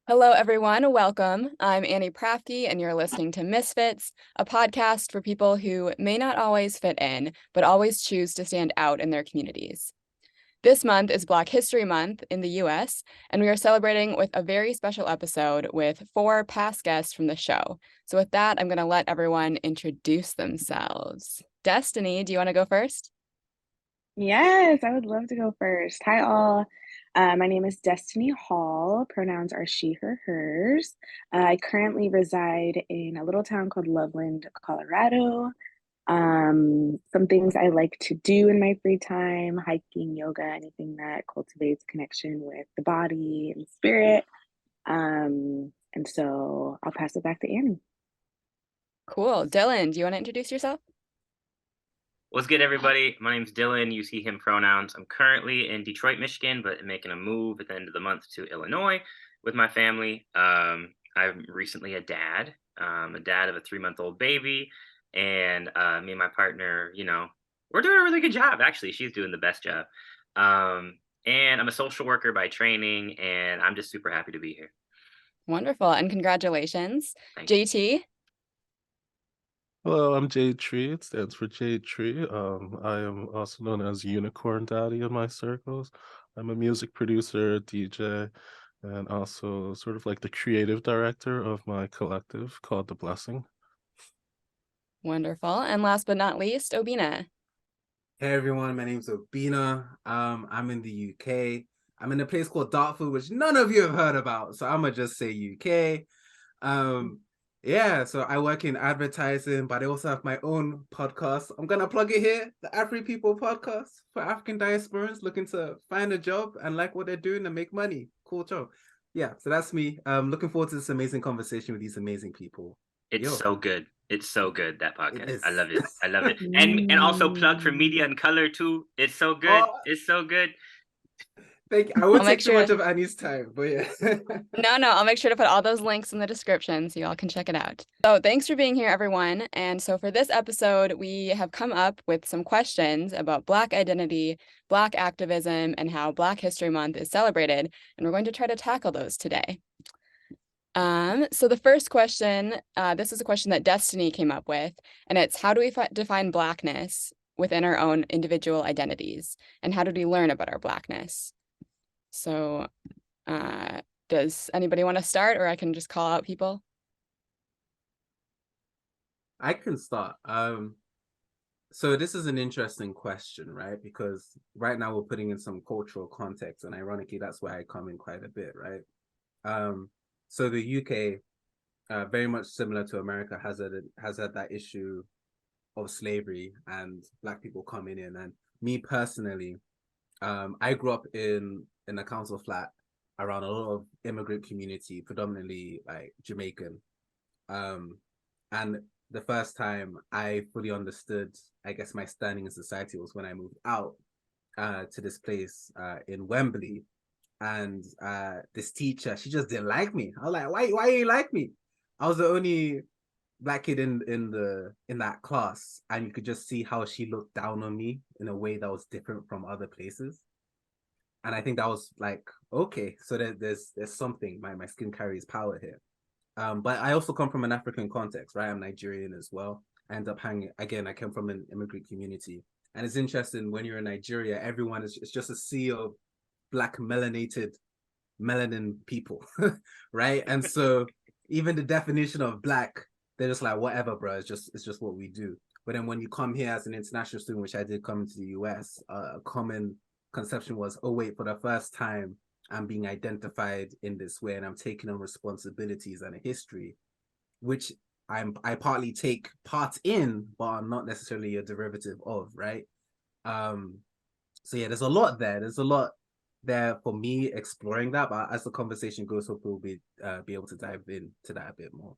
Hello, everyone. Welcome. I'm Annie Prafcke, and you're listening to Misfits, a podcast for people who may not always fit in, but always choose to stand out in their communities. This month is Black History Month in the US, and we are celebrating with a very special episode with 4 past guests from the show. So with that, I'm going to let everyone introduce themselves. Destiny, do you want to go first? Yes, I would love to go first. Hi, all. My name is Destini Hall. Pronouns are she, her, hers. I currently reside in a little town called Loveland, Colorado. Some things I like to do in my free time, hiking, yoga, anything that cultivates connection with the body and spirit. And so I'll pass it back to Annie. Cool. Dillon, do you want to introduce yourself? What's good, everybody? My name's Dillon, use he, him pronouns. I'm currently in Detroit, Michigan, but making a move at the end of the month to Illinois with my family. I'm recently a dad of a 3-month-old baby, and me and my partner, we're doing a really good job, actually. She's doing the best job. And I'm a social worker by training, and I'm just super happy to be here. Wonderful, and congratulations. Thank you. JT? Hello, I'm Jade Tree. It stands for Jade Tree. I am also known as Unicorn Daddy in my circles. I'm a music producer, DJ, and also sort of like the creative director of my collective called The Blessing. Wonderful. And last but not least, Obinna. Hey everyone, my name's Obinna. I'm in the UK. I'm in a place called Dartford, which none of you have heard about, so I'm gonna just say UK. Yeah, so I work in advertising, but I also have my own podcast. I'm gonna plug it here, the Afri People podcast for African diasporans looking to find a job and like what they're doing and make money. Cool job. Yeah, so that's me. Looking forward to this amazing conversation with these amazing people. It's so good. It's so good, that podcast. I love it. Yes. I love it. And also plug for Media and Color too. It's so good. Oh. It's so good. Thank you. I won't I'll take make too sure much to- of Annie's time, but yeah. No, I'll make sure to put all those links in the description so you all can check it out. So thanks for being here, everyone. And so for this episode, we have come up with some questions about Black identity, Black activism, and how Black History Month is celebrated. And we're going to try to tackle those today. So the first question, this is a question that Destiny came up with, and it's how do we define Blackness within our own individual identities? And how did we learn about our Blackness? So does anybody want to start, or I can just call out people? I can start. So this is an interesting question, right? Because right now we're putting in some cultural context, and ironically, that's where I come in quite a bit, right? So the UK, very much similar to America, has had that issue of slavery and Black people coming in. And me personally, I grew up in a council flat around a lot of immigrant community, predominantly like Jamaican. And the first time I fully understood, I guess, my standing in society was when I moved out to this place in Wembley. And this teacher, she just didn't like me. I was like, why you like me? I was the only Black kid in that class, and you could just see how she looked down on me in a way that was different from other places. And I think that was like, okay, so there's something. My skin carries power here. But I also come from an African context, right? I'm Nigerian as well. I end up hanging again. I came from an immigrant community, and it's interesting when you're in Nigeria, everyone is it's just a sea of Black melanin people, right? And so even the definition of Black, they're just like, whatever, bro. It's just what we do. But then when you come here as an international student, which I did come to the US, a common conception was, oh wait, for the first time, I'm being identified in this way, and I'm taking on responsibilities and a history, which I partly take part in, but I'm not necessarily a derivative of, right? So yeah, there's a lot there. There's a lot there for me exploring that, but as the conversation goes, hopefully we'll be able to dive into that a bit more.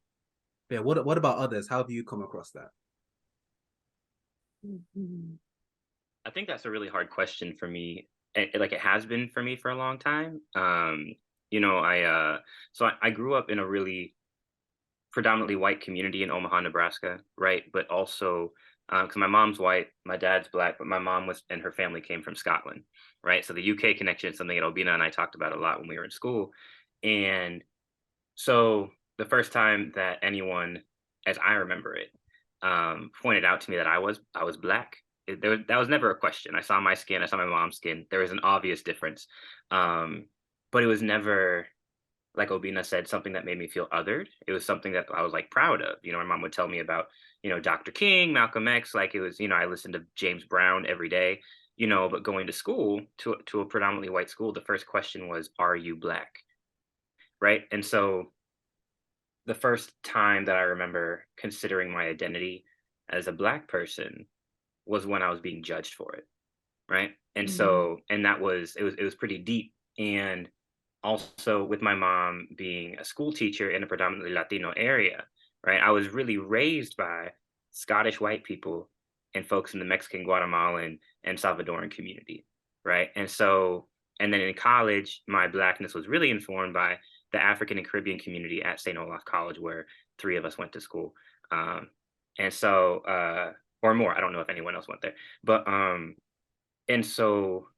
But yeah, what about others? How have you come across that? I think that's a really hard question for me. Like it has been for me for a long time. I grew up in a really predominantly white community in Omaha, Nebraska, right? But also because my mom's white, my dad's Black, but my mom and her family came from Scotland, right? So the UK connection is something that Obinna and I talked about a lot when we were in school. And So the first time that anyone, as I remember it, pointed out to me that I was black, that was never a question. I saw my skin, I saw my mom's skin. There was an obvious difference, um, but it was never, like Obinna said, something that made me feel othered. It was something that I was like proud of. My mom would tell me about, Dr. King, Malcolm X. Like it was, I listened to James Brown every day. But going to school, to a predominantly white school, the first question was, "Are you black?" Right, and so the first time that I remember considering my identity as a black person was when I was being judged for it, right? And Mm. so, and that was, it was pretty deep. And also with my mom being a school teacher in a predominantly Latino area, right? I was really raised by Scottish white people and folks in the Mexican, Guatemalan, and Salvadoran community, right? And so, and then in college, my blackness was really informed by the African and Caribbean community at St. Olaf College, where three of us went to school. Um, and so, or more, I don't know if anyone else went there, but, and so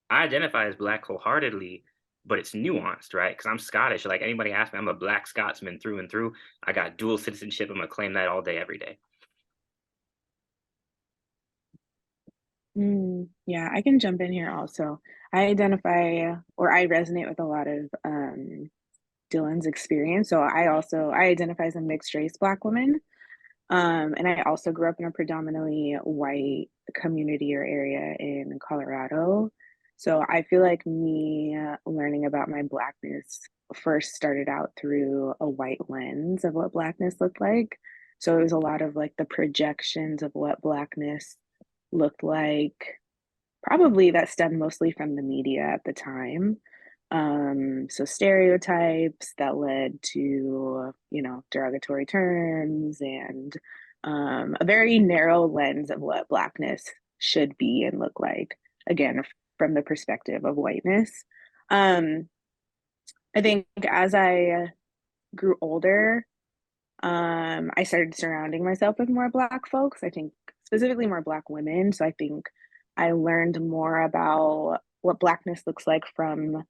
I identify as black wholeheartedly, but it's nuanced, right? Because I'm Scottish. Like anybody asks me, I'm a black Scotsman through and through. I got dual citizenship. I'm gonna claim that all day, every day. Yeah, I can jump in here also. I identify or I resonate with a lot of Dillon's experience. So I identify as a mixed race Black woman. And I also grew up in a predominantly white community or area in Colorado. So I feel like me learning about my Blackness first started out through a white lens of what Blackness looked like. So it was a lot of like the projections of what Blackness looked like, probably that stemmed mostly from the media at the time. So stereotypes that led to, derogatory terms and a very narrow lens of what Blackness should be and look like, again, from the perspective of whiteness. Um, I think as I grew older, I started surrounding myself with more Black folks. I think specifically more Black women. So I think I learned more about what Blackness looks like from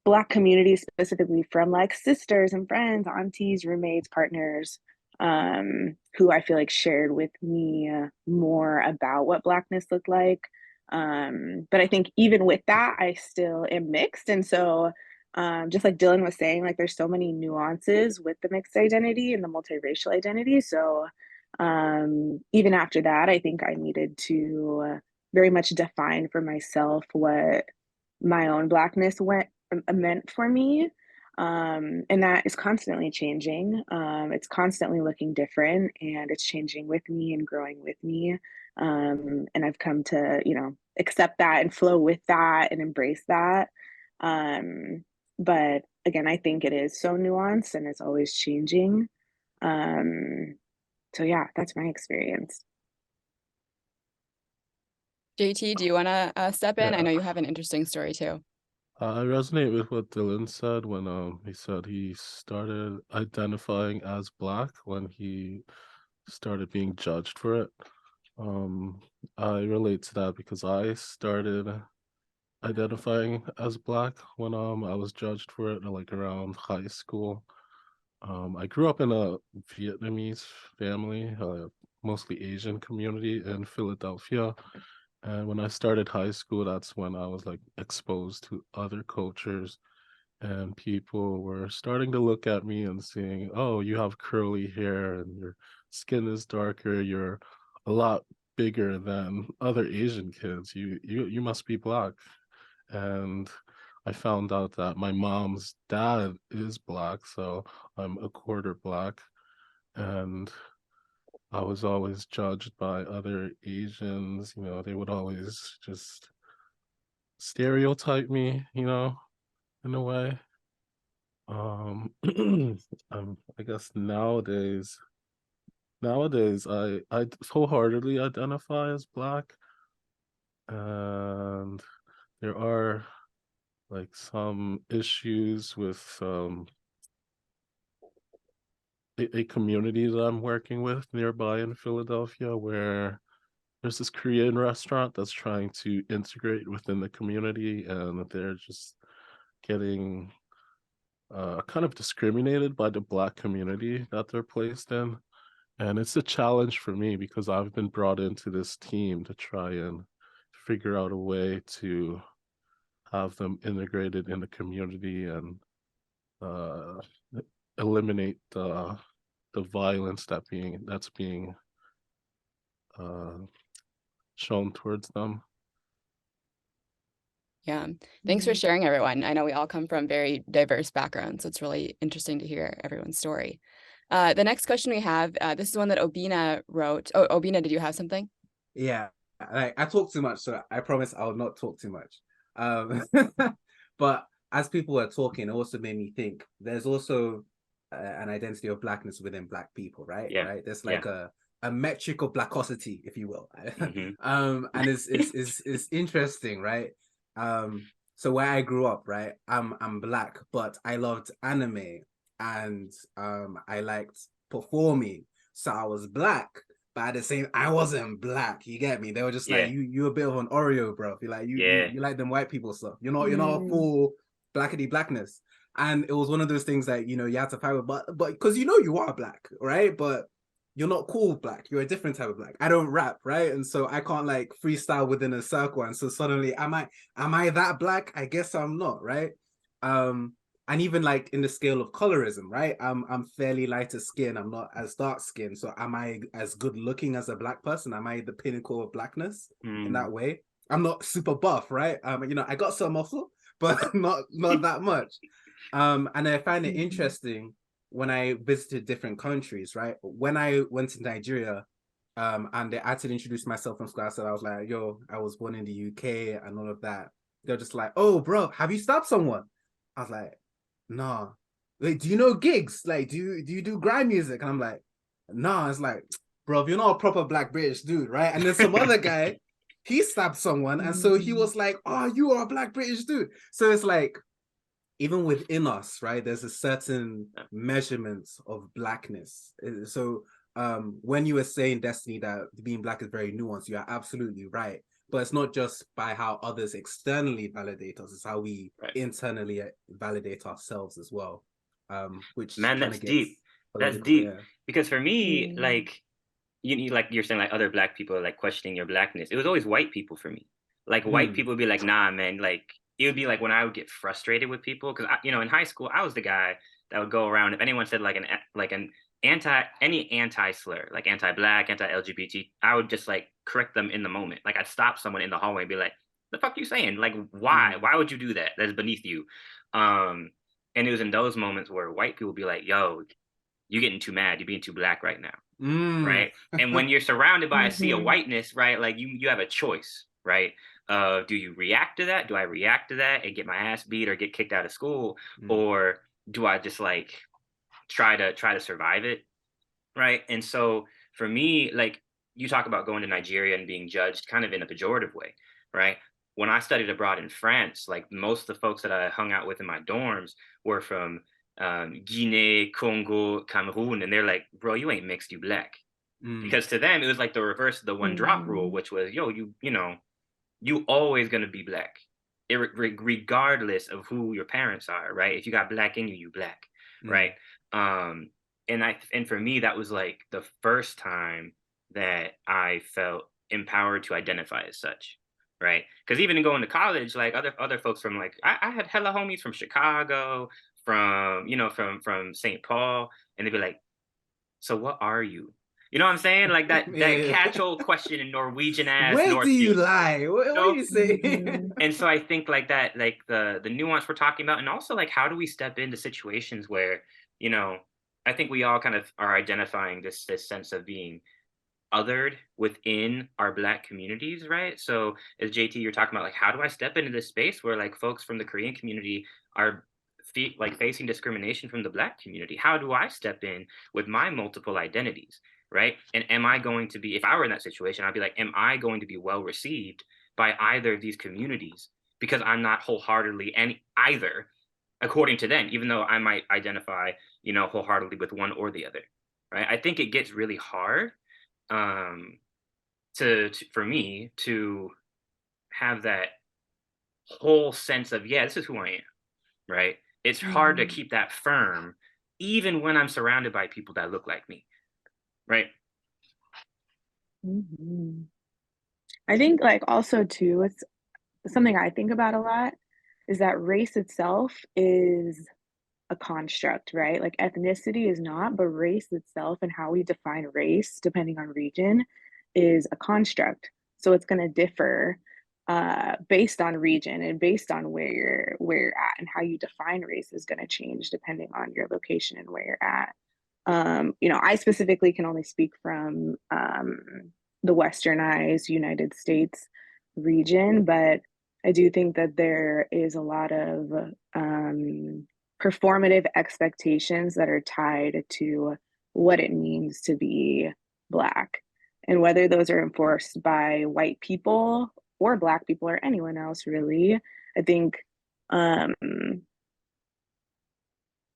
Black communities, specifically from like sisters and friends, aunties, roommates, partners, who I feel like shared with me more about what Blackness looked like. But I think even with that, I still am mixed. And so, just like Dillon was saying, like there's so many nuances with the mixed identity and the multiracial identity. So, even after that, I think I needed to very much define for myself what my own Blackness meant for me. And that is constantly changing. It's constantly looking different and it's changing with me and growing with me. And I've come to, accept that and flow with that and embrace that. But again, I think it is so nuanced and it's always changing. So yeah, that's my experience. JT, do you want to step in? I Yeah. know you have an interesting story too. I resonate with what Dillon said when he said he started identifying as black when he started being judged for it. I relate to that because I started identifying as black when I was judged for it like around high school. I grew up in a Vietnamese family, mostly Asian community in Philadelphia. And when I started high school, that's when I was like exposed to other cultures, and people were starting to look at me and saying, "Oh, you have curly hair and your skin is darker. You're a lot bigger than other Asian kids. You must be black." And I found out that my mom's dad is black, so I'm a quarter black, and I was always judged by other Asians. They would always just stereotype me, in a way. I guess nowadays I wholeheartedly identify as black, and there are like some issues with a community that I'm working with nearby in Philadelphia, where there's this Korean restaurant that's trying to integrate within the community, and they're just getting kind of discriminated by the Black community that they're placed in. And it's a challenge for me because I've been brought into this team to try and figure out a way to have them integrated in the community and eliminate the violence that's being shown towards them. Yeah. Thanks for sharing, everyone. I know we all come from very diverse backgrounds, so it's really interesting to hear everyone's story. The next question we have, this is one that Obinna wrote. Oh, Obinna, did you have something? Yeah, I talk too much, so I promise I'll not talk too much. But as people were talking, it also made me think there's also an identity of Blackness within Black people, right? Yeah. Right. There's like a metric of Blackosity, if you will. Mm-hmm. And it's interesting, right? So where I grew up, right? I'm Black, but I loved anime and I liked performing. So I was Black, but at the same, I wasn't Black. You get me? They were just like, you a bit of an Oreo, bro. You're like, you like them white people stuff. You're not a full blackity Blackness. And it was one of those things that, you know, you had to fight with, but because you know you are Black, right? But you're not cool Black. You're a different type of Black. I don't rap, right? And so I can't like freestyle within a circle. And so suddenly, am I that Black? I guess I'm not, right? And even like in the scale of colorism, right? I'm fairly lighter skin. I'm not as dark skin. So am I as good looking as a Black person? Am I the pinnacle of Blackness in that way? I'm not super buff, right? You know, I got some muscle, but not that much. And I find it interesting when I visited different countries, right? When I went to Nigeria, and I had to introduce myself from school, I said, I was like, yo, I was born in the UK and all of that. They're just like, oh, bro, have you stabbed someone? I was like, nah. Like, do you know gigs? Like, do you do grime music? And I'm like, nah. It's like, bro, you're not a proper Black British dude, right? And then some other guy, he stabbed someone. And so he was like, oh, you are a Black British dude. So it's like, even within us, right, there's a certain measurement of Blackness. So when you were saying, Destiny, that being Black is very nuanced, you are absolutely right. But it's not just by how others externally validate us, it's how we internally validate ourselves as well. Which, man, that's deep. That's deep. Yeah. Because for me, like you like you're saying, like other Black people are like questioning your Blackness. It was always white people for me. Like white people would be like, nah, man, like it would be like when I would get frustrated with people, because you know, in high school I was the guy that would go around, if anyone said like an anti slur, like anti-Black, anti-LGBT, I would just like correct them in the moment. Like I'd stop someone in the hallway and be like, the fuck you saying? Like why would you do that? That's beneath you. And it was in those moments where white people would be like, yo, you're getting too mad, you're being too Black right now. Right. And when you're surrounded by a sea of whiteness, right, like you have a choice, right? Do you react to that? Do I react to that and get my ass beat or get kicked out of school? Or do I just like try to survive it? Right. And so for me, like you talk about going to Nigeria and being judged kind of in a pejorative way, right? When I studied abroad in France, like most of the folks that I hung out with in my dorms were from Guinea, Congo, Cameroon, and they're like, bro, you ain't mixed, you Black. Because to them it was like the reverse of the one drop rule, which was, yo, you know, you always gonna be Black, regardless of who your parents are, right? If you got Black in you, you Black, right? And for me, that was like the first time that I felt empowered to identify as such, right? Because even in going to college, like other folks from like I had hella homies from Chicago, from you know from St. Paul, and they'd be like, so what are you? You know what I'm saying? Like that catch-all question in Norwegian ass. Where do you lie? What are you saying? And so I think like that, like the nuance we're talking about, and also like how do we step into situations where, you know, I think we all kind of are identifying this sense of being othered within our Black communities, right? So as JT, you're talking about like how do I step into this space where like folks from the Korean community are like facing discrimination from the Black community? How do I step in with my multiple identities? Right. And am I going to be, if I were in that situation, I'd be like, am I going to be well received by either of these communities? Because I'm not wholeheartedly either, according to them, even though I might identify, you know, wholeheartedly with one or the other. Right. I think it gets really hard for me to have that whole sense of, yeah, this is who I am. Right. it's hard to keep that firm, even when I'm surrounded by people that look like me, right? I think like also too, it's something I think about a lot is that race itself is a construct, right? Like ethnicity is not, but race itself and how we define race, depending on region, is a construct. So it's going to differ based on region and based on where you're at, and how you define race is going to change depending on your location and where you're at. You know, I specifically can only speak from the westernized United States region, but I do think that there is a lot of performative expectations that are tied to what it means to be Black. And whether those are enforced by white people or Black people or anyone else, really, I think um,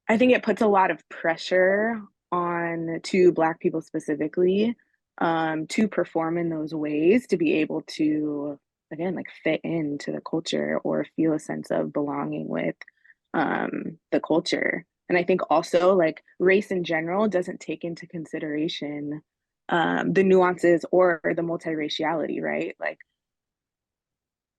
I think it puts a lot of pressure on to Black people specifically to perform in those ways, to be able to, again, like fit into the culture or feel a sense of belonging with the culture. And I think also like race in general doesn't take into consideration the nuances or the multiraciality, right? Like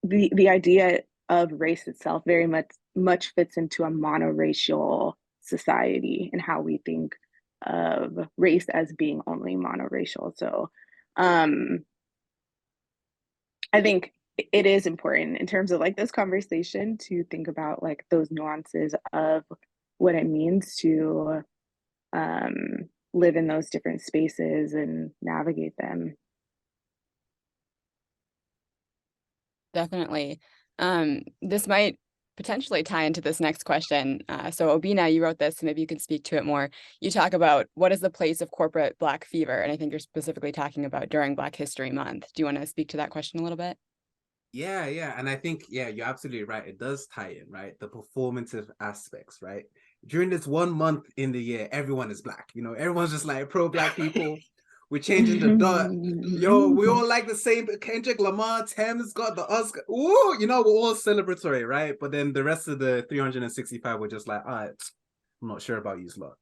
the idea of race itself very much fits into a monoracial society and how we think of race as being only monoracial. So I think it is important in terms of like this conversation to think about like those nuances of what it means to live in those different spaces and navigate them. Definitely. This might potentially tie into this next question. So Obinna, you wrote this, so maybe you could speak to it more. You talk about what is the place of corporate Black fever? And I think you're specifically talking about during Black History Month. Do you want to speak to that question a little bit? Yeah. And I think, yeah, you're absolutely right. It does tie in, right? The performative aspects, right? During this 1 month in the year, everyone is Black. You know, everyone's just like pro-Black people. We're changing the dot. Yo, we all like the same. Kendrick Lamar, Thames got the Oscar. Ooh, you know, we're all celebratory, right? But then the rest of the 365 were just like, all right, I'm not sure about you, lot.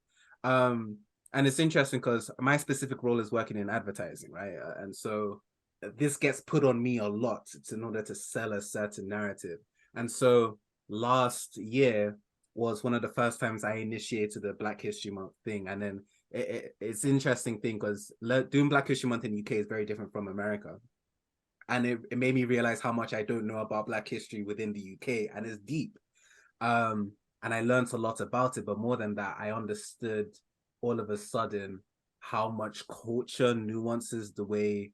And it's interesting because my specific role is working in advertising, right? And so this gets put on me a lot in order to sell a certain narrative. And so last year was one of the first times I initiated the Black History Month thing. And then it's interesting thing because doing Black History Month in the UK is very different from America. And it made me realize how much I don't know about Black history within the UK, and it's deep. And I learned a lot about it, but more than that, I understood all of a sudden how much culture nuances the way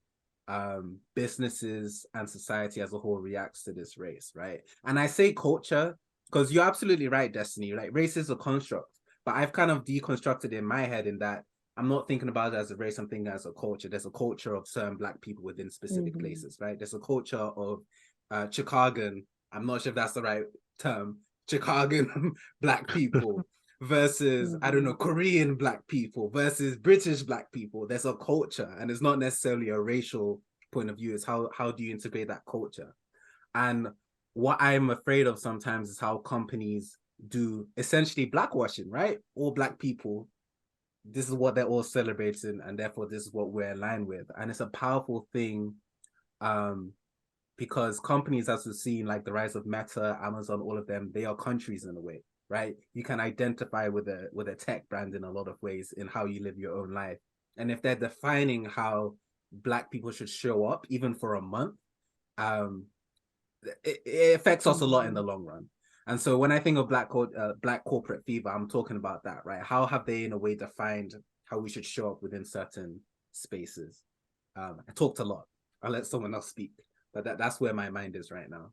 businesses and society as a whole reacts to this race, right? And I say culture because you're absolutely right, Destiny. Like race is a construct, but I've kind of deconstructed in my head in that I'm not thinking about it as a race, I'm thinking as a culture. There's a culture of certain Black people within specific places, right? There's a culture of Chicagan, I'm not sure if that's the right term, Chicagan Black people versus, I don't know, Korean Black people versus British Black people. There's a culture, and it's not necessarily a racial point of view. It's how do you integrate that culture? And what I'm afraid of sometimes is how companies do essentially blackwashing, right? All Black people, this is what they're all celebrating, and therefore this is what we're aligned with. And it's a powerful thing because companies, as we've seen, like the rise of Meta, Amazon, all of them, they are countries in a way, right? You can identify with a tech brand in a lot of ways in how you live your own life. And if they're defining how Black people should show up, even for a month, it affects us a lot in the long run. And so when I think of Black corporate fever, I'm talking about that, right? How have they in a way defined how we should show up within certain spaces? I talked a lot. I'll let someone else speak, but that's where my mind is right now.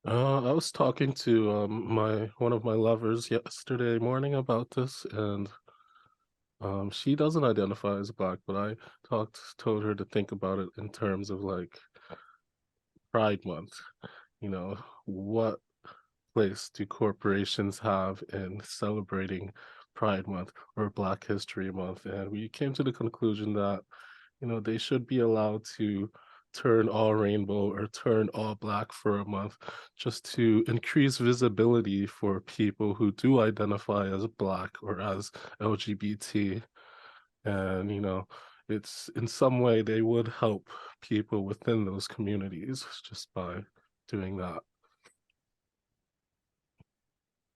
I was talking to one of my lovers yesterday morning about this, and she doesn't identify as Black, but I told her to think about it in terms of like Pride Month. You know, what place do corporations have in celebrating Pride Month or Black History Month? And we came to the conclusion that, you know, they should be allowed to turn all rainbow or turn all Black for a month, just to increase visibility for people who do identify as Black or as LGBT. And, you know, it's in some way they would help people within those communities just by doing that.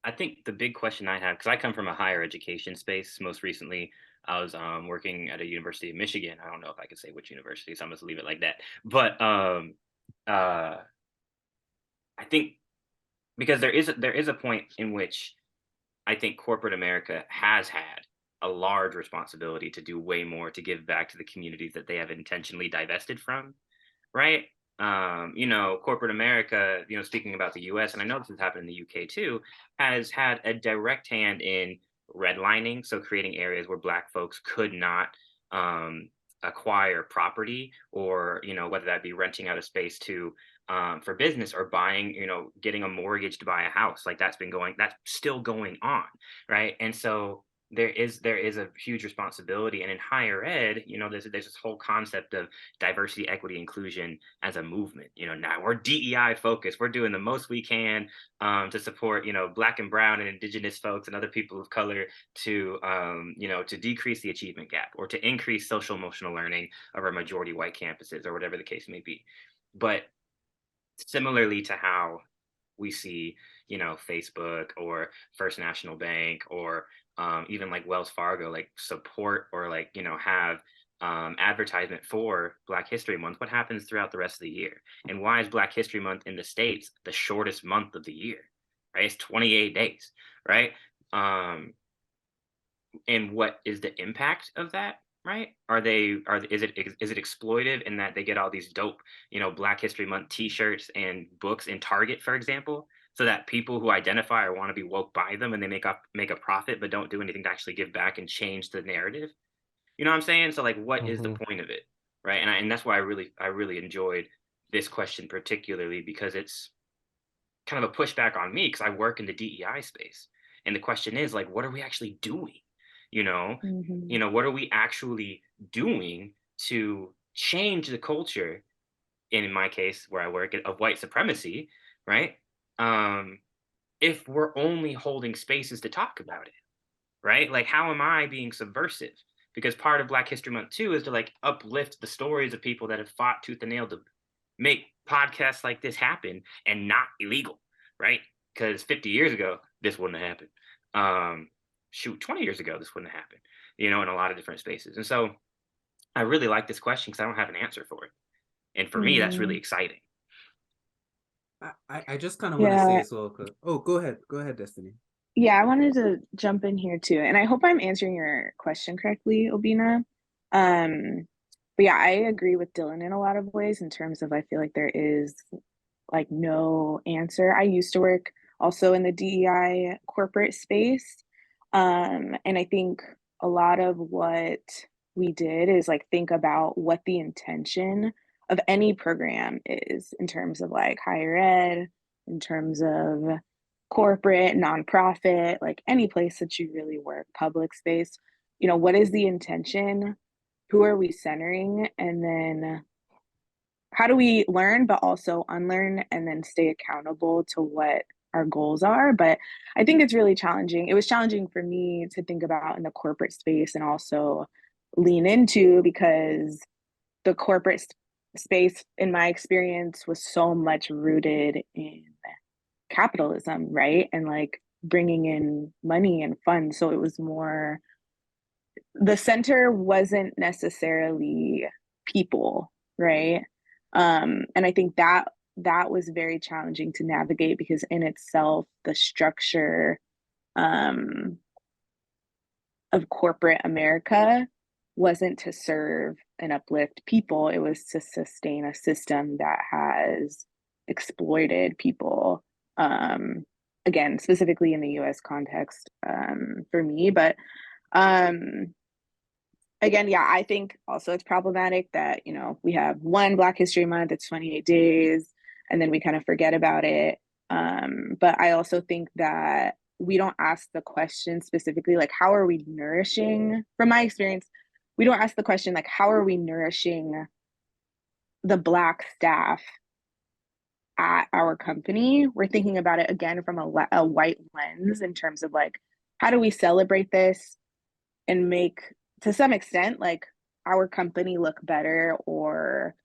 I think the big question I have, because I come from a higher education space, most recently I was working at a University of Michigan. I don't know if I could say which university, so I'm just leave it like that. But uh, I think because there is a point in which I think corporate America has had a large responsibility to do way more to give back to the communities that they have intentionally divested from, right? You know, corporate America, you know, speaking about the US, and I know this has happened in the UK too, has had a direct hand in redlining, so creating areas where Black folks could not acquire property, or, you know, whether that be renting out a space to for business, or buying, you know, getting a mortgage to buy a house. Like that's still going on, right? And so there is a huge responsibility. And in higher ed, you know, there's this whole concept of diversity, equity, inclusion as a movement. You know, now we're DEI focused. We're doing the most we can to support, you know, Black and brown and indigenous folks and other people of color to, you know, to decrease the achievement gap, or to increase social emotional learning of our majority white campuses, or whatever the case may be. But similarly to how we see, you know, Facebook or First National Bank, or even like Wells Fargo, like support, or like, you know, have advertisement for Black History Month, what happens throughout the rest of the year? And why is Black History Month in the States the shortest month of the year, right? It's 28 days, right? And what is the impact of that, right? Is it exploitive in that they get all these dope, you know, Black History Month t-shirts and books in Target, for example, so that people who identify or want to be woke buy them, and they make a profit but don't do anything to actually give back and change the narrative? You know what I'm saying? So like, what is the point of it, right? And that's why I really enjoyed this question particularly, because it's kind of a pushback on me, because I work in the DEI space. And the question is, like, what are we actually doing? You know, what are we actually doing to change the culture, in my case where I work, of white supremacy, right? If we're only holding spaces to talk about it, right? Like, how am I being subversive? Because part of Black History Month too is to like uplift the stories of people that have fought tooth and nail to make podcasts like this happen and not illegal, right? Because 50 years ago, this wouldn't have happened. 20 years ago, this wouldn't have happened, you know, in a lot of different spaces. And so I really like this question because I don't have an answer for it. And for me, that's really exciting. I just kind of want to say as well. Oh, go ahead, Destiny. Yeah, I wanted to jump in here too, and I hope I'm answering your question correctly, Obinna. But yeah, I agree with Dillon in a lot of ways, in terms of I feel like there is like no answer. I used to work also in the DEI corporate space, and I think a lot of what we did is like think about what the intention of any program is, in terms of like higher ed, in terms of corporate, nonprofit, like any place that you really work, public space. You know, what is the intention? Who are we centering? And then how do we learn but also unlearn, and then stay accountable to what our goals are? But I think it's really challenging. It was challenging for me to think about in the corporate space, and also lean into, because the corporate space, in my experience, was so much rooted in capitalism, right? And like bringing in money and funds. So it was more, the center wasn't necessarily people, right? And I think that was very challenging to navigate, because in itself, the structure of corporate America wasn't to serve and uplift people. It was to sustain a system that has exploited people. Again, specifically in the US context, for me. But again, yeah, I think also it's problematic that, you know, we have one Black History Month, it's 28 days, and then we kind of forget about it. But I also think that we don't ask the question specifically, like, how are we nourishing? From my experience, we don't ask the question, like, how are we nourishing the Black staff at our company, we're thinking about it again from a white lens in terms of like, how do we celebrate this and make, to some extent, like our company look better, or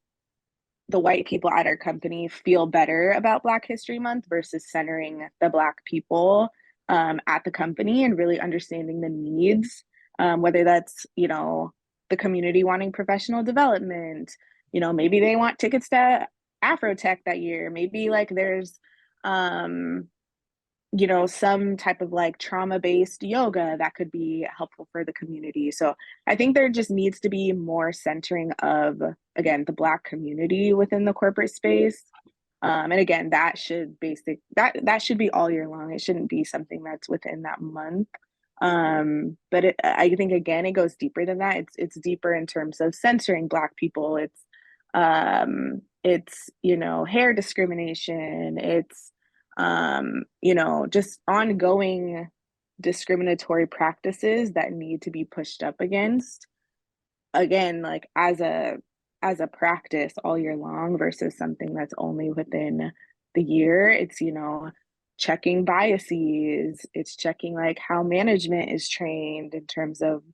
the white people at our company feel better about Black History Month, versus centering the Black people at the company and really understanding the needs, whether that's, you know, the community wanting professional development, you know, maybe they want tickets to Afrotech that year, maybe like there's you know, some type of like trauma-based yoga that could be helpful for the community. So I think there just needs to be more centering of, again, the Black community within the corporate space. And again, that should that should be all year long. It shouldn't be something that's within that month. But I think again, it goes deeper than that. It's deeper in terms of censoring Black people. It's, you know, hair discrimination. It's you know, just ongoing discriminatory practices that need to be pushed up against, again, like as a practice all year long, versus something that's only within the year. It's, you know, checking biases, it's checking like how management is trained in terms of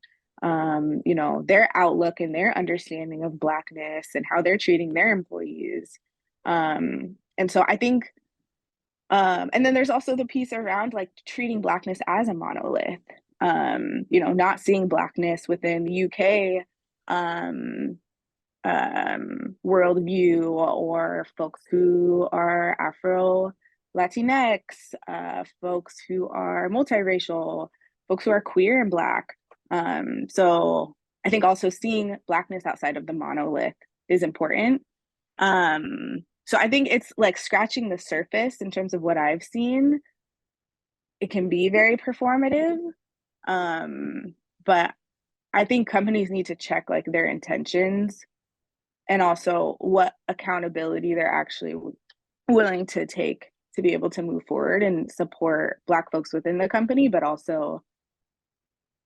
you know, their outlook and their understanding of Blackness and how they're treating their employees. And so I think and then there's also the piece around like treating Blackness as a monolith, you know, not seeing Blackness within the UK worldview, or folks who are Afro Latinx, folks who are multiracial, folks who are queer and Black. So I think also seeing Blackness outside of the monolith is important. So I think it's like scratching the surface in terms of what I've seen. It can be very performative, but I think companies need to check like their intentions, and also what accountability they're actually willing to take to be able to move forward and support Black folks within the company, but also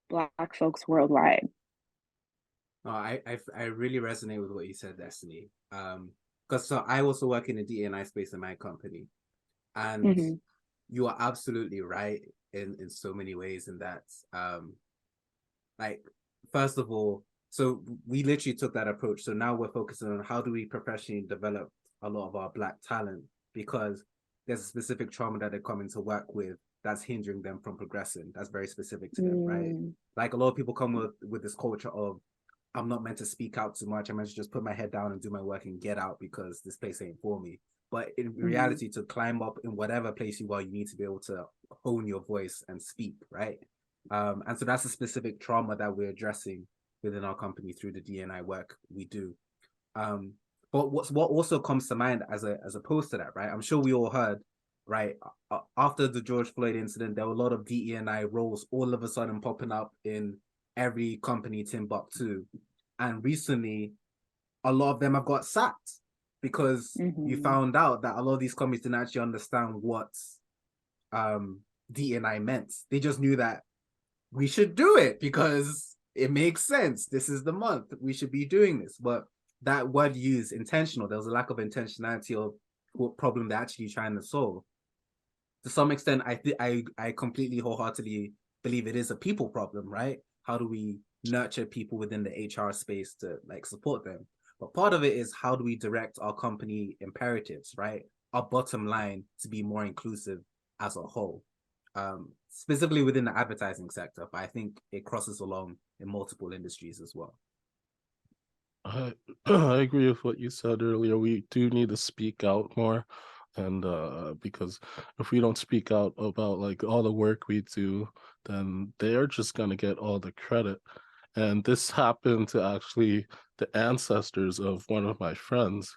Black folks worldwide. Oh, I really resonate with what you said, Destiny. Because so I also work in the D&I space in my company, and you are absolutely right in so many ways in that. Like, first of all, so we literally took that approach. So now we're focusing on how do we professionally develop a lot of our Black talent, because there's a specific trauma that they're coming to work with that's hindering them from progressing. That's very specific to them, right? Like a lot of people come with this culture of, I'm not meant to speak out too much. I'm meant to just put my head down and do my work and get out because this place ain't for me. But in reality, to climb up in whatever place you are, you need to be able to hone your voice and speak, right? And so that's a specific trauma that we're addressing within our company through the D&I work we do. But what also comes to mind as opposed to that, right? I'm sure we all heard, right? After the George Floyd incident, there were a lot of DE&I roles all of a sudden popping up in every company Timbuktu. And recently, a lot of them have got sacked because you found out that a lot of these companies didn't actually understand what D&I meant. They just knew that we should do it because it makes sense. This is the month. We should be doing this. But that word used, intentional, there was a lack of intentionality of what problem they're actually trying to solve. To some extent, I completely wholeheartedly believe it is a people problem, right? How do we nurture people within the HR space to like support them? But part of it is how do we direct our company imperatives, right? Our bottom line to be more inclusive as a whole, specifically within the advertising sector. But I think it crosses along in multiple industries as well. I agree with what you said earlier. We do need to speak out more. And because if we don't speak out about like all the work we do, then they're just gonna get all the credit. And this happened to actually the ancestors of one of my friends.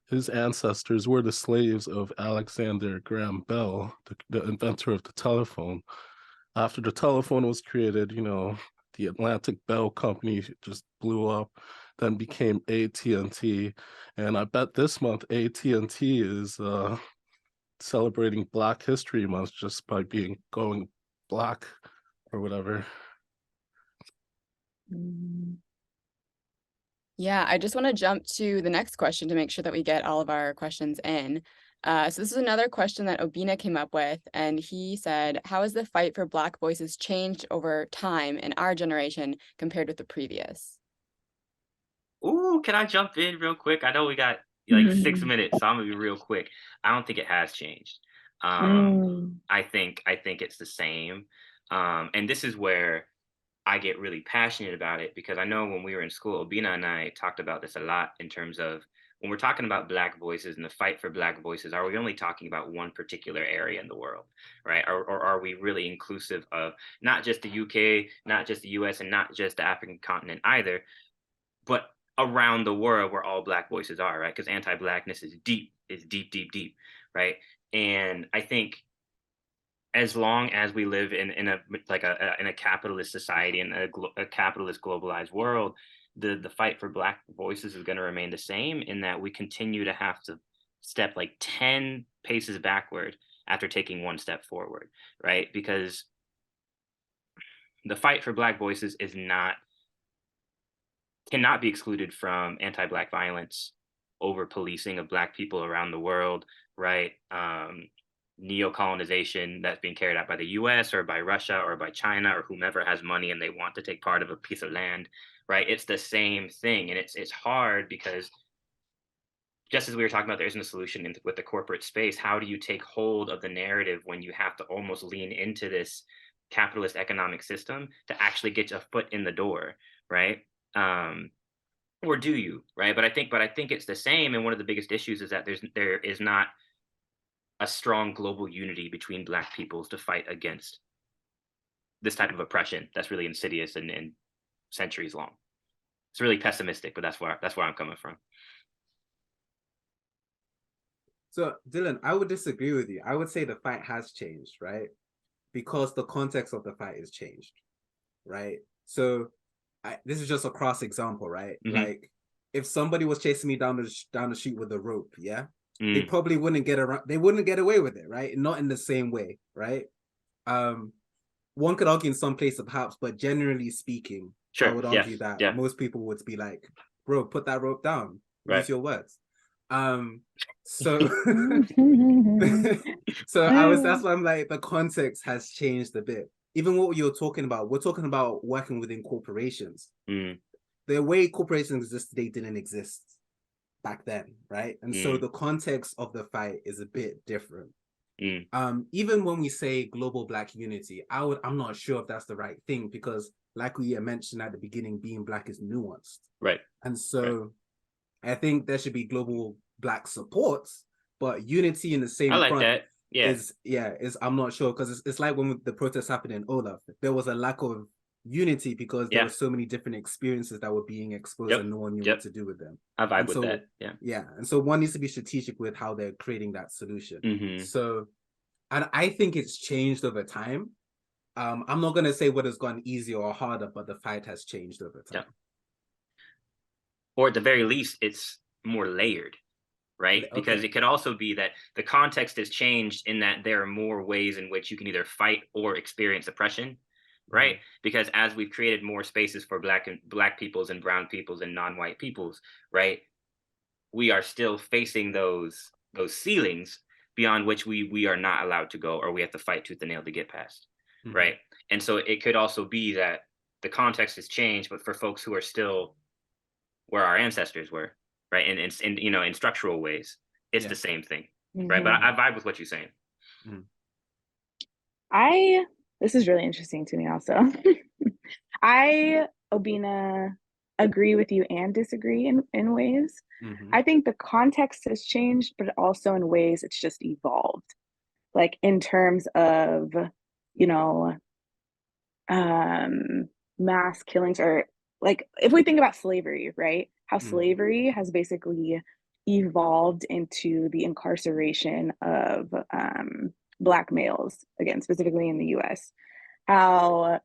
His ancestors were the slaves of Alexander Graham Bell, the inventor of the telephone. After the telephone was created, you know, the Atlantic Bell Company just blew up, then became AT&T. And I bet this month AT&T is celebrating Black History Month just by going Black or whatever. Yeah, I just want to jump to the next question to make sure that we get all of our questions in. So this is another question that Obinna came up with, and he said, how has the fight for Black voices changed over time in our generation compared with the previous? Ooh, can I jump in real quick? I know we got like 6 minutes, so I'm gonna be real quick. I don't think it has changed. I think it's the same. And this is where I get really passionate about it, because I know when we were in school, Obinna and I talked about this a lot in terms of when we're talking about Black voices and the fight for Black voices, are we only talking about one particular area in the world, right? Or are we really inclusive of not just the UK, not just the US, and not just the African continent either, but around the world where all Black voices are, right? Because anti-Blackness is deep, deep, deep, right? And I think as long as we live in a capitalist society, in a capitalist globalized world, the fight for Black voices is going to remain the same, in that we continue to have to step like 10 paces backward after taking one step forward, right? Because the fight for Black voices cannot be excluded from anti-Black violence, over policing of Black people around the world, right? Neo-colonization that's being carried out by the US or by Russia or by China or whomever has money and they want to take part of a piece of land, right? It's the same thing. And it's hard because, just as we were talking about, there isn't a solution with the corporate space. How do you take hold of the narrative when you have to almost lean into this capitalist economic system to actually get a foot in the door, right? Or do you, right? But I think it's the same. And one of the biggest issues is that there is not a strong global unity between Black peoples to fight against this type of oppression that's really insidious and centuries long. It's really pessimistic, but that's where I'm coming from. So, Dillon, I would disagree with you. I would say the fight has changed, right? Because the context of the fight has changed, right? So, this is just a cross example, right? Like, if somebody was chasing me down the street with a rope, yeah, they probably wouldn't get around. They wouldn't get away with it, right? Not in the same way, right? One could argue in some places perhaps, but generally speaking, I would argue that most people would be like, "Bro, put that rope down. Use your words." So that's why I'm like, the context has changed a bit. Even what you're talking about, we're talking about working within corporations. The way corporations exist today didn't exist back then, right? And so the context of the fight is a bit different. Even when we say global Black unity, I'm not sure if that's the right thing, because like we mentioned at the beginning, being Black is nuanced, right? And so I think there should be global Black supports, but unity in the same front that. is I'm not sure, because it's like when the protests happened in Olaf, there was a lack of unity because there were so many different experiences that were being exposed and no one knew what to do with them. I vibe with that. And so one needs to be strategic with how they're creating that solution. So, and I think it's changed over time. I'm not going to say whether it's gone easier or harder, but the fight has changed over time. Or at the very least, it's more layered, right? Because it could also be that the context has changed, in that there are more ways in which you can either fight or experience oppression, right? Because as we've created more spaces for Black peoples and brown peoples and non-white peoples, right, we are still facing those ceilings beyond which we are not allowed to go, or we have to fight tooth and nail to get past, right? And so it could also be that the context has changed, but for folks who are still where our ancestors were, right, and in structural ways, it's the same thing, right? But I vibe with what you're saying. This is really interesting to me also. I, Obinna, agree with you and disagree in ways. I think the context has changed, but also in ways it's just evolved. Like in terms of, mass killings, or like if we think about slavery, right? How slavery has basically evolved into the incarceration of Black males, again, specifically in the US. How,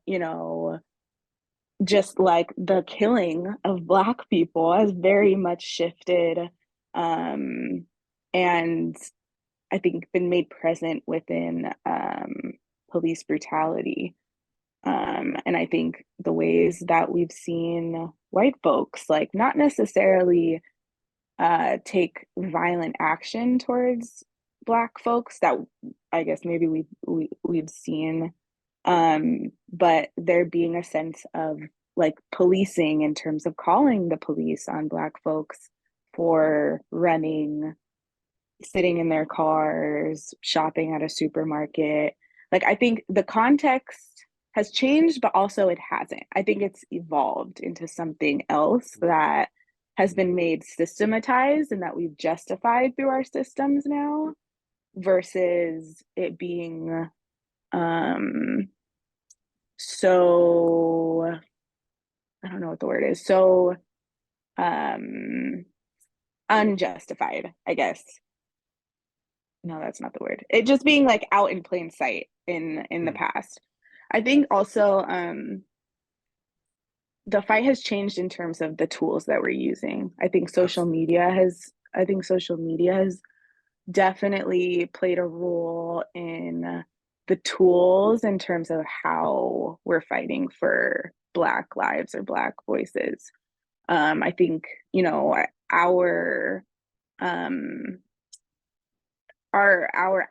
just like the killing of Black people has very much shifted, and I think been made present within police brutality. And I think the ways that we've seen white folks, like not necessarily take violent action towards Black folks that I guess maybe we've seen, but there being a sense of like policing in terms of calling the police on Black folks for running, sitting in their cars, shopping at a supermarket. Like, I think the context has changed, but also it hasn't. I think it's evolved into something else that has been made systematized and that we've justified through our systems now, versus it being so, I don't know what the word is, so unjustified, I guess. No, that's not the word. It just being like out in plain sight in the past. I think also the fight has changed in terms of the tools that we're using. I think social media has definitely played a role in the tools in terms of how we're fighting for Black lives or Black voices. I think, you know, our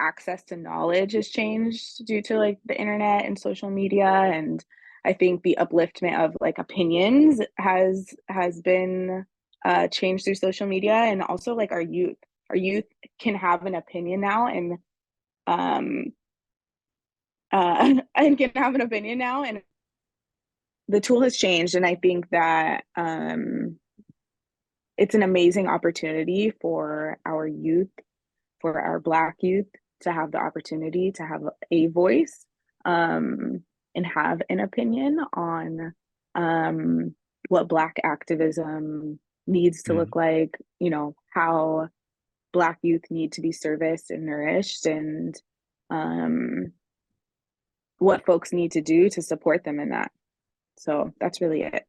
access to knowledge has changed due to like the internet and social media, and I think the upliftment of like opinions has been changed through social media, and also like our youth can have an opinion now, and and can have an opinion now, and the tool has changed, and I think that it's an amazing opportunity for our youth, for our Black youth, to have the opportunity to have a voice and have an opinion on what Black activism needs to look like, you know, how Black youth need to be serviced and nourished, and what folks need to do to support them in that. So that's really it.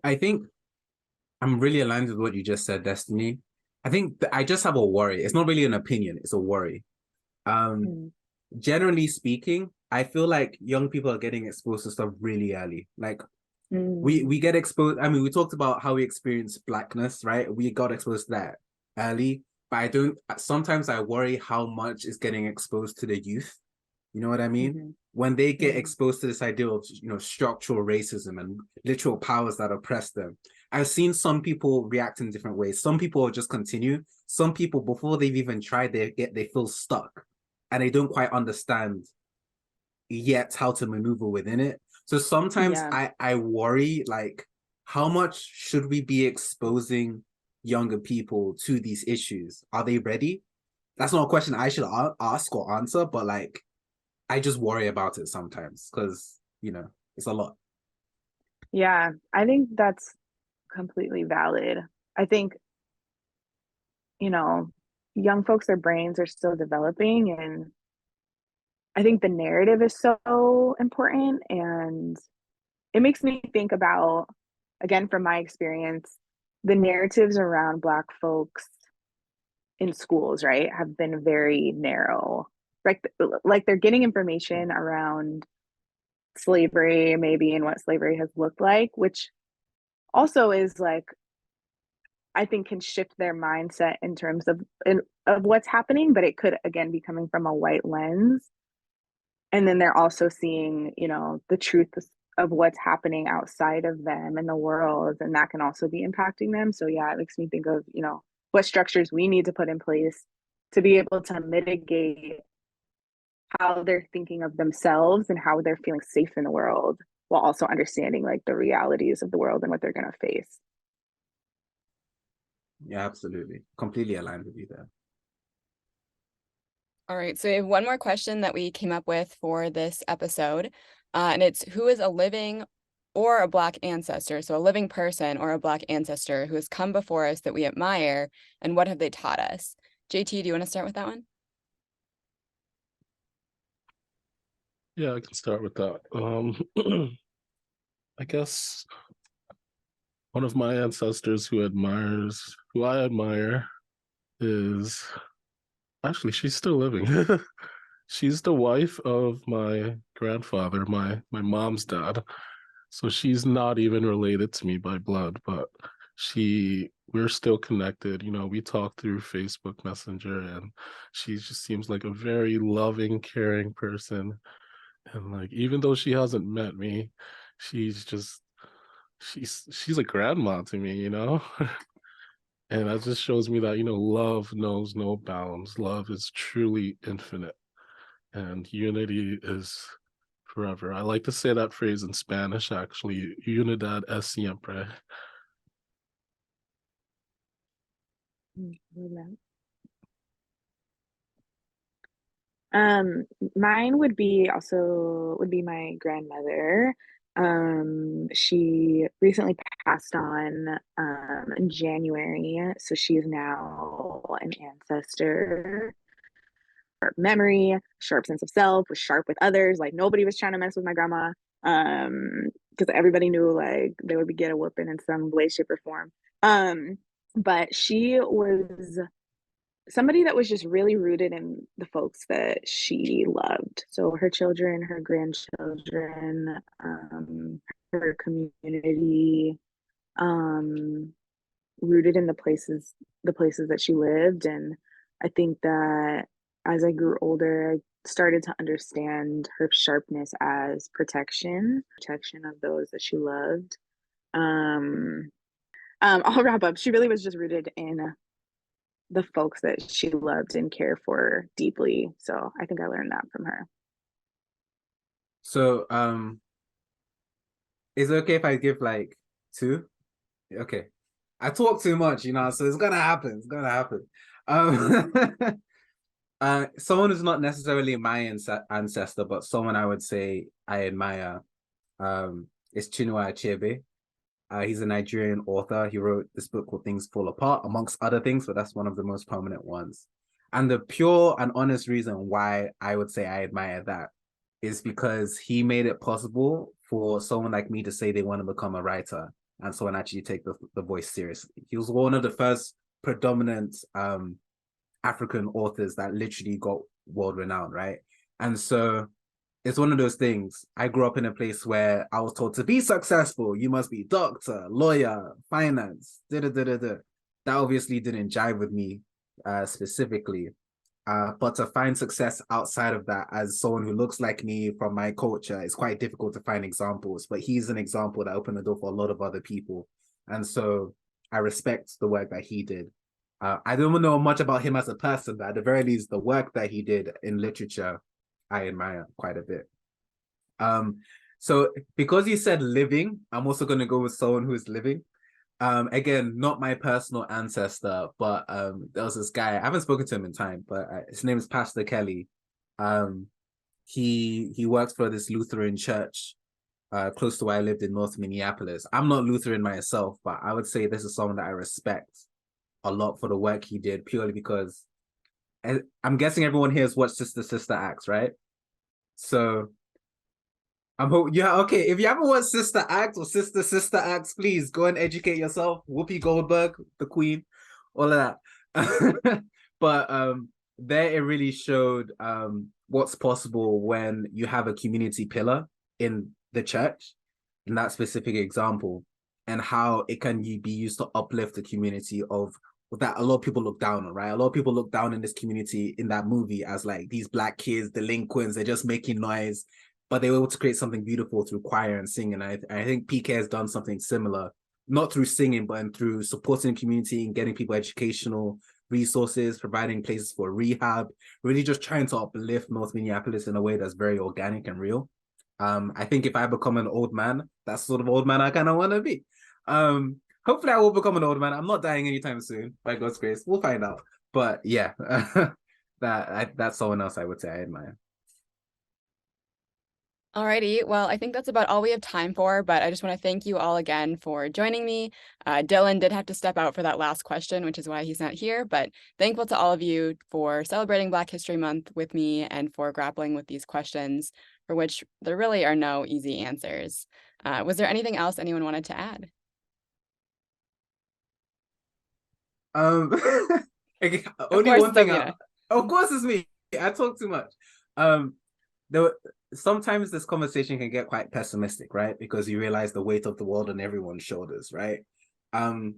I think I'm really aligned with what you just said, Destiny. I think I just have a worry. It's not really an opinion, it's a worry. Generally speaking, I feel like young people are getting exposed to stuff really early. Like we get exposed. I mean, we talked about how we experience Blackness, right? We got exposed to that early, but sometimes I worry how much is getting exposed to the youth. You know what I mean? When they get exposed to this idea of, you know, structural racism and literal powers that oppress them. I've seen some people react in different ways. Some people will just continue. Some people, before they've even tried, they feel stuck and they don't quite understand yet how to maneuver within it. So sometimes I worry, like, how much should we be exposing younger people to these issues? Are they ready? That's not a question I should ask or answer, but like, I just worry about it sometimes because, you know, it's a lot. Yeah, I think that's completely valid. I think, you know, young folks, their brains are still developing, and I think the narrative is so important, and it makes me think about, again, from my experience, the narratives around Black folks in schools, right, have been very narrow. Like they're getting information around slavery, maybe, and what slavery has looked like, which also is like, I think can shift their mindset in terms of what's happening, but it could again be coming from a white lens. And then they're also seeing, you know, the truth of what's happening outside of them in the world, and that can also be impacting them. So yeah, it makes me think of, you know, what structures we need to put in place to be able to mitigate how they're thinking of themselves and how they're feeling safe in the world, while also understanding like the realities of the world and what they're going to face. Yeah, absolutely. Completely aligned with you there. All right, so we have one more question that we came up with for this episode, and it's, who is a living or a Black ancestor, so a living person or a Black ancestor who has come before us that we admire, and what have they taught us? JT, do you want to start with that one? Yeah, I can start with that. I guess one of my ancestors who I admire is, actually, she's still living. She's the wife of my grandfather, my mom's dad. So she's not even related to me by blood, but we're still connected. You know, we talk through Facebook Messenger, and she just seems like a very loving, caring person. And like, even though she hasn't met me, she's just she's a grandma to me, you know? And that just shows me that, you know, love knows no bounds. Love is truly infinite, and unity is forever. I like to say that phrase in Spanish, actually. Unidad es siempre. Mine would be my grandmother. She recently passed on in January, so she is now an ancestor. Sharp memory, sharp sense of self, was sharp with others. Like nobody was trying to mess with my grandma. Because everybody knew like they would be get a whooping in some way, shape, or form. But she was somebody that was just really rooted in the folks that she loved. So her children, her grandchildren, her community, rooted in the places that she lived. And I think that as I grew older, I started to understand her sharpness as protection of those that she loved. I'll wrap up. She really was just rooted in the folks that she loved and cared for deeply. So I think I learned that from her. So, is it okay if I give like two? Okay. I talk too much, you know, so it's gonna happen. It's gonna happen. Someone who's not necessarily my ancestor, but someone I would say I admire, is Chinua Achebe. He's a Nigerian author. He wrote this book called Things Fall Apart, amongst other things, but that's one of the most prominent ones. And the pure and honest reason why I would say I admire that is because he made it possible for someone like me to say they want to become a writer and someone actually take the voice seriously. He was one of the first predominant African authors that literally got world renowned, right? And so it's one of those things. I grew up in a place where I was told to be successful, you must be doctor, lawyer, finance, da-da-da-da-da. That obviously didn't jive with me specifically. But to find success outside of that as someone who looks like me from my culture, it's quite difficult to find examples. But he's an example that opened the door for a lot of other people. And so I respect the work that he did. I don't know much about him as a person, but at the very least, the work that he did in literature, I admire quite a bit. So because you said living, I'm also going to go with someone who is living. Again, not my personal ancestor, but there was this guy, I haven't spoken to him in time, but his name is Pastor Kelly. He works for this Lutheran church close to where I lived in North Minneapolis. I'm not Lutheran myself, but I would say this is someone that I respect a lot for the work he did, purely because I'm guessing everyone here has watched Sister Acts, right? So yeah, okay. If you haven't watched Sister Act or Sister Acts, please go and educate yourself. Whoopi Goldberg, the Queen, all of that. But there it really showed what's possible when you have a community pillar in the church, in that specific example, and how it can be used to uplift the community of that a lot of people look down on, right? A lot of people look down in this community in that movie as like these Black kids, delinquents, they're just making noise, but they were able to create something beautiful through choir and singing. I think PK has done something similar, not through singing, but through supporting the community and getting people educational resources, providing places for rehab, really just trying to uplift North Minneapolis in a way that's very organic and real. I think if I become an old man, that's the sort of old man I kind of want to be. Hopefully I will become an old man. I'm not dying anytime soon, by God's grace. We'll find out. But yeah, that's someone else I would say I admire. Alrighty, well, I think that's about all we have time for, but I just want to thank you all again for joining me. Dillon did have to step out for that last question, which is why he's not here, but thankful to all of you for celebrating Black History Month with me and for grappling with these questions, for which there really are no easy answers. Was there anything else anyone wanted to add? Only one thing. Of course it's me. I talk too much. sometimes this conversation can get quite pessimistic, right? Because you realize the weight of the world on everyone's shoulders, right? But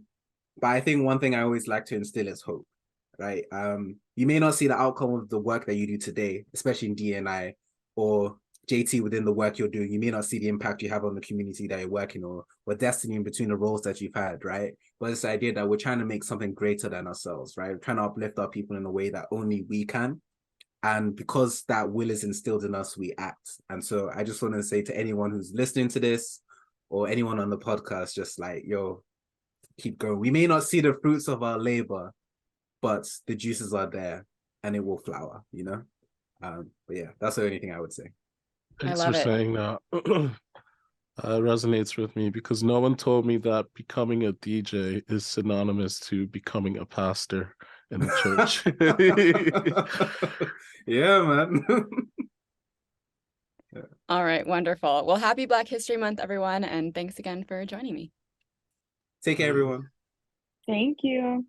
I think one thing I always like to instill is hope, right? You may not see the outcome of the work that you do today, especially in D&I or JT within the work you're doing. You may not see the impact you have on the community that you're working, or Destiny in between the roles that you've had, right? But it's the idea that we're trying to make something greater than ourselves, right? We're trying to uplift our people in a way that only we can. And because that will is instilled in us, we act. And so I just want to say to anyone who's listening to this or anyone on the podcast, just like, yo, keep going. We may not see the fruits of our labor, but the juices are there and it will flower, you know? But yeah, that's the only thing I would say. Thanks I for love it. saying that. Resonates with me because no one told me that becoming a DJ is synonymous to becoming a pastor in a church. Yeah, man. Yeah. All right, wonderful. Well, happy Black History Month, everyone, and thanks again for joining me. Take care, everyone. Thank you.